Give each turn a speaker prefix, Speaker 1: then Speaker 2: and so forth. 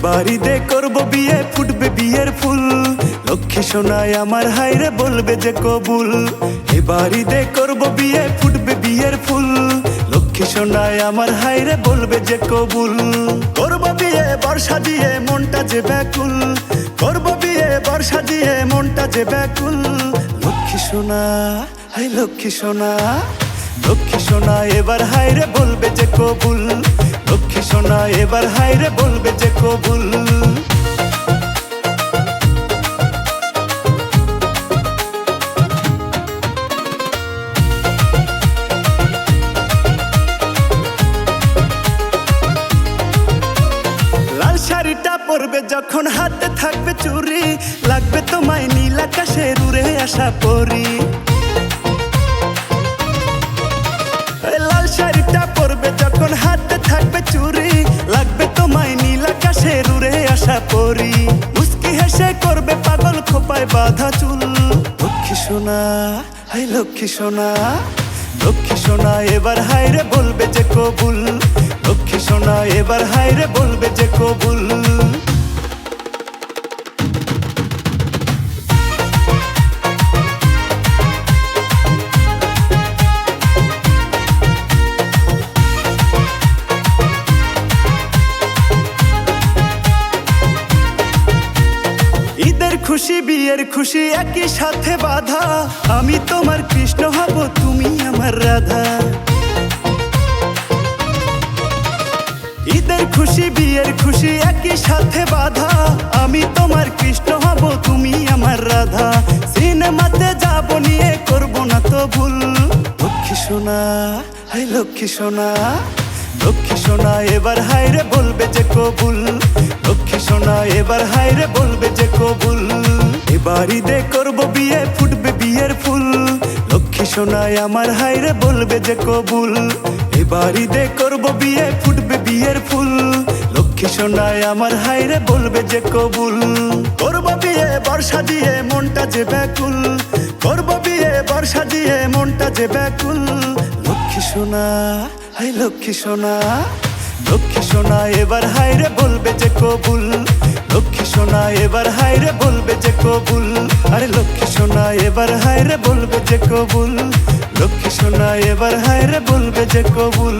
Speaker 1: এবার ঈদে করবো বিয়ে, ফুটবে বিয়ের ফুল। লক্ষ্মী সোনায় আমার হায়রে বলবে যে কবুল। এবার ঈদে করবো বিয়ে, ফুটবে বিয়ের ফুল। লক্ষ্মী সোনায় আমার হায়রে বলবে যে কবুল। করবো বিয়ে বর্ষা দিয়ে মনটা যে ব্যাকুল, করবো বিয়ে বর্ষা দিয়ে মনটা যে ব্যাকুল। লক্ষ্মী সোনা, হায় লক্ষ্মী সোনা, লক্ষ্মী সোনা এবার হায়রে বলবে যে কবুল। লক্ষ্মী সোনা এবার হায়রে বলবে যে কবুল। লাল শাড়িটা পরবে যখন হাতে থাকবে চুড়ি, লাগবে তোমায় নীল আকাশের উড়ে আসা পরি। লাল শাড়িটা পরবে যখন হাতে থাকবে চুড়ি, লাগবে তোমায় নীল আকাশের উড়ে আসা পরি। মুস্কি হেসে করবে পাগল খোপায় বাঁধা চুল। লক্ষ্মী সোনা, হায় লক্ষ্মী সোনা, লক্ষ্মী সোনা এবার হায়রে বলবে যে কবুল। লক্ষ্মী সোনা এবার হায়রে বলবে যে কবুল। ঈদের খুশি বিয়ের খুশি একই সাথে বাঁধা, আমি তোমার কৃষ্ণ হব তুমি আমার রাধা। ঈদের খুশি বিয়ের খুশি একই সাথে বাঁধা, আমি তোমার কৃষ্ণ হব তুমি আমার রাধা। সিনেমাতে যাব নিয়ে করব না তো ভুল। লক্ষ্মী সোনা, হায় লক্ষ্মী সোনা, লক্ষ্মী সোনা এবার হায়রে বলবে যে কবুল। লক্ষ্মী সোনা এবার হায়রে বলবে যে কবুল। এবার ঈদে করবো বিয়ে, ফুটবে বিয়ের ফুল। লক্ষ্মী সোনায় আমার হায়রে বলবে যে কবুল। এবার ঈদে করবো বিয়ে, ফুটবে বিয়ের ফুল। লক্ষ্মী সোনায় আমার হায়রে বলবে যে কবুল। করবো বিয়ে বর্ষা দিয়ে মনটা যে ব্যাকুল, করবো বিয়ে বর্ষা দিয়ে মনটা যে ব্যাকুল। লক্ষ্মী সোনা, হায় লক্ষ্মী সোনা, লক্ষ্মী সোনা এবার হায়রে বলবে যে কবুল। লক্ষ্মী সোনা এবার হায়রে বলবে যে কবুল। আরে লক্ষ্মী সোনা এবার হায়রে বলবে যে কবুল। লক্ষ্মী সোনা এবার হায়রে বলবে যে কবুল।